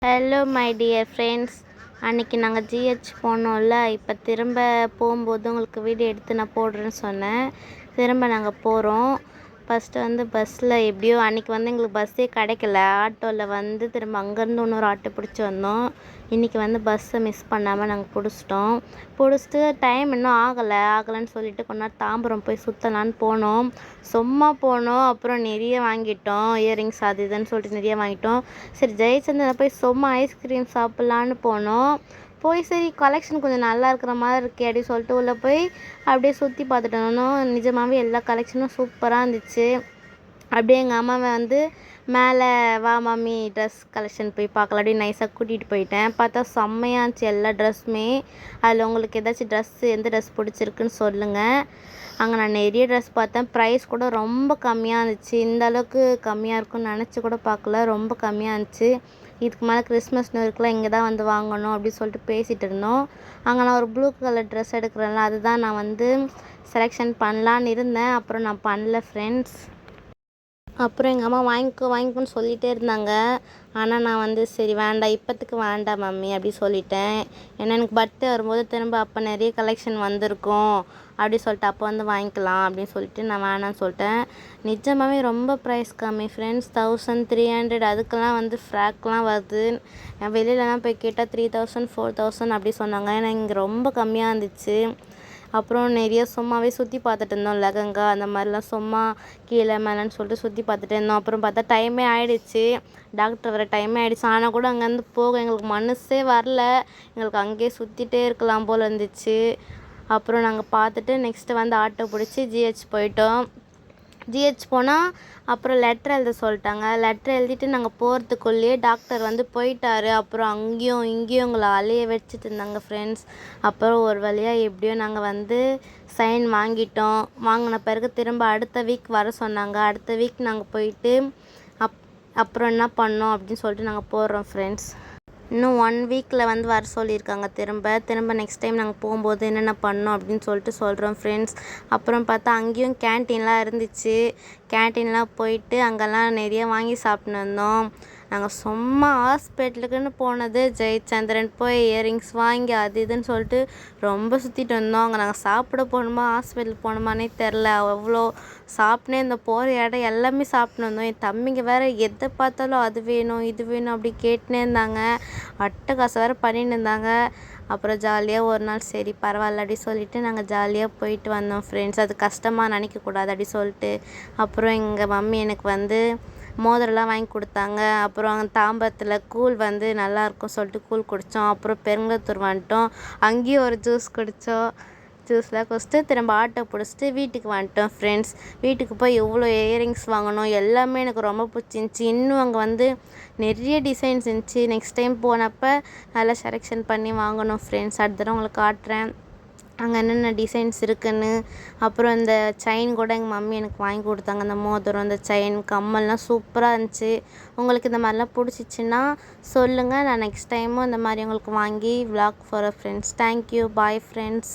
Hello my dear friends. அன்றைக்கி நாங்கள் GH போனோம்ல, இப்போ திரும்ப போகும்போது உங்களுக்கு வீடியோ எடுத்து நான் போடுறேன்னு சொன்னேன். திரும்ப நாங்கள் போகிறோம். ஃபஸ்ட்டு பஸ்ஸில் எப்படியோ அன்றைக்கி எங்களுக்கு பஸ்ஸே கிடைக்கல. ஆட்டோவில் திரும்ப அங்கேருந்து இன்னொரு ஆட்டோ பிடிச்சி வந்தோம். இன்றைக்கி பஸ்ஸை மிஸ் பண்ணாமல் நாங்கள் பிடிச்சிட்டு டைம் இன்னும் ஆகலைன்னு சொல்லிட்டு கொஞ்ச நேரம் தாம்பரம் போய் சுற்றலான்னு போனோம். சும்மா போனோம். அப்புறம் நிறைய வாங்கிட்டோம். இயரிங்ஸ் அது இதுன்னு சொல்லிட்டு நிறைய வாங்கிட்டோம். சரி ஜெயச்சந்திரன் போய் சும்மா ஐஸ்கிரீம் சாப்பிட்லான்னு போனோம். சரி கலெக்ஷன் கொஞ்சம் நல்லா இருக்கிற மாதிரி இருக்கே அப்படின்னு சொல்லிட்டு உள்ளே போய் அப்படியே சுற்றி பார்த்துட்டு வந்தோம். நிஜமாகவே எல்லா கலெக்ஷனும் சூப்பராக இருந்துச்சு. அப்படியே எங்கள் அம்மாவை மேலே வா மம்மி ட்ரெஸ் கலெக்ஷன் போய் பார்க்கலாம் அப்படின்னு நைஸாக கூட்டிகிட்டு போயிட்டேன். பார்த்தா செம்மையாக இருந்துச்சு எல்லா ட்ரெஸ்ஸுமே. அதில் உங்களுக்கு ஏதாச்சும் எந்த ட்ரெஸ் பிடிச்சிருக்குன்னு சொல்லுங்கள். அங்கே நான் நிறைய ட்ரெஸ் பார்த்தேன். ப்ரைஸ் கூட ரொம்ப கம்மியாக இருந்துச்சு. இந்த அளவுக்கு கம்மியாக இருக்குன்னு நினச்சி கூட பார்க்கல. ரொம்ப கம்மியாக இருந்துச்சு. இதுக்கு மேலே கிறிஸ்மஸ் நியூ இயர்க்குலாம் இங்கே தான் வாங்கணும் அப்படின்னு சொல்லிட்டு பேசிகிட்டு இருந்தோம். அங்கே நான் ஒரு ப்ளூ கலர் ட்ரெஸ் எடுக்கிறேன்ல, அதுதான் நான் செலெக்ஷன் பண்ணலான்னு இருந்தேன். அப்புறம் நான் பண்ணல ஃப்ரெண்ட்ஸ். அப்புறம் எங்கள் அம்மா வாங்கிக்கோன்னு சொல்லிகிட்டே இருந்தாங்க. ஆனால் நான் சரி வேண்டாம், இப்போத்துக்கு வேண்டாம் மம்மி அப்படி சொல்லிட்டேன். ஏன்னா எனக்கு பர்த்டே வரும்போது திரும்ப அப்போ நிறைய கலெக்ஷன் வந்திருக்கும் அப்படி சொல்லிட்டு அப்போ வாங்கிக்கலாம் அப்படின்னு சொல்லிட்டு நான் வேணான்னு சொல்லிட்டேன். நிஜமாகவே ரொம்ப ப்ரைஸ் கம்மி ஃப்ரெண்ட்ஸ். 1300 அதுக்கெல்லாம் ஃப்ராக்லாம் வருது. வெளியிலலாம் போய் கேட்டால் 3000 4000 அப்படி சொன்னாங்க. ஏன்னா இங்கே ரொம்ப கம்மியாக இருந்துச்சு. அப்புறம் நிறைய சும்மாவே சுற்றி பார்த்துட்டு இருந்தோம். லெகங்கா அந்த மாதிரிலாம் சும்மா கீழே மேலேன்னு சொல்லிட்டு சுற்றி பார்த்துட்டு இருந்தோம். அப்புறம் பார்த்தா டைமே ஆகிடுச்சு. டாக்டர் வர டைமே ஆகிடுச்சு. ஆனால் கூட அங்கேருந்து போக எங்களுக்கு மனசே வரல. எங்களுக்கு அங்கேயே சுற்றிட்டே இருக்கலாம் போல் இருந்துச்சு. அப்புறம் நாங்கள் பார்த்துட்டு நெக்ஸ்ட்டு ஆட்டோ பிடிச்சி ஜிஹெச் போயிட்டோம். ஜிஹெச் போனால் அப்புறம் லெட்டர் எழுத சொல்லிட்டாங்க. லெட்டர் எழுதிட்டு நாங்கள் போகிறதுக்குள்ளேயே டாக்டர் போயிட்டார். அப்புறம் அங்கேயும் இங்கேயும் எங்களை அலைய வச்சுட்டு இருந்தாங்க ஃப்ரெண்ட்ஸ். அப்புறம் ஒரு வழியாக எப்படியோ நாங்கள் சைன் வாங்கிட்டோம். வாங்கின பிறகு திரும்ப அடுத்த வீக் வர சொன்னாங்க. அடுத்த வீக் நாங்கள் போயிட்டு அப்புறம் என்ன பண்ணோம் அப்படின்னு சொல்லிட்டு நாங்கள் போடுறோம் ஃப்ரெண்ட்ஸ். இன்னும் 1 வீக்கில் வர சொல்லியிருக்காங்க. திரும்ப நெக்ஸ்ட் டைம் நாங்கள் போகும்போது என்னென்ன பண்ணோம் அப்படின்னு சொல்லிட்டு சொல்கிறோம் ஃப்ரெண்ட்ஸ். அப்புறம் பார்த்தா அங்கேயும் கேன்டீன்லாம் இருந்துச்சு. கேன்டீன்லாம் போயிட்டு அங்கெல்லாம் நிறைய வாங்கி சாப்பிட்டுன்னு வந்தோம். நாங்கள் சும்மா ஹாஸ்பிட்டலுக்குன்னு போனது ஜெயச்சந்திரன் போய் இயரிங்ஸ் வாங்கி அது இதுன்னு சொல்லிட்டு ரொம்ப சுற்றிட்டு வந்தோம். அங்கே நாங்கள் சாப்பிட போகணுமா ஹாஸ்பிட்டல் போகணுமானே தெரில. அவ்வளோ சாப்பிட்னே இந்த போகிற இடம் எல்லாமே சாப்பிட்ன்னு வந்தோம். என் தம்பிங்க வேறு எதை பார்த்தாலும் அது வேணும் இது வேணும் அப்படி கேட்டுனே இருந்தாங்க. அட்டகாசம் வேறு பண்ணின்னு இருந்தாங்க. அப்புறம் ஜாலியாக ஒரு நாள் சரி பரவாயில்ல அப்படி சொல்லிவிட்டு நாங்கள் ஜாலியாக போயிட்டு வந்தோம் ஃப்ரெண்ட்ஸ். அது கஷ்டமாக நினைக்கக்கூடாது அப்படி சொல்லிட்டு. அப்புறம் எங்கள் மம்மி எனக்கு மோதிரம்லாம் வாங்கி கொடுத்தாங்க. அப்புறம் அங்கே தாம்பரத்தில் கூழ் நல்லாயிருக்கும் சொல்லிட்டு கூழ் குடித்தோம். அப்புறம் பெருங்கத்தூர் வந்துட்டோம். அங்கேயும் ஒரு ஜூஸ் குடித்தோம். ஜூஸ்லாம் குடிச்சிட்டு திரும்ப ஆட்டோ பிடிச்சிட்டு வீட்டுக்கு வந்துட்டோம் ஃப்ரெண்ட்ஸ். வீட்டுக்கு போய் எவ்வளோ இயரிங்ஸ் வாங்கணும் எல்லாமே எனக்கு ரொம்ப பிடிச்சிருந்துச்சி. இன்னும் அங்கே நிறைய டிசைன்ஸ் இருந்துச்சு. நெக்ஸ்ட் டைம் போனப்போ நல்லா செலெக்ஷன் பண்ணி வாங்கணும் ஃப்ரெண்ட்ஸ். அடுத்த தடவை உங்களுக்கு காட்டுறேன் அங்கே என்னென்ன டிசைன்ஸ் இருக்குன்னு. அப்புறம் இந்த செயின் கூட எங்கள் மம்மி எனக்கு வாங்கி கொடுத்தாங்க. அந்த மோதிரம் இந்த செயின் கம்மல்லாம் சூப்பராக இருந்துச்சு. உங்களுக்கு இந்த மாதிரிலாம் பிடிச்சிச்சின்னா சொல்லுங்கள். நான் நெக்ஸ்ட் டைமும் இந்த மாதிரி உங்களுக்கு வாங்கி vlog for friends. Thank you bye friends.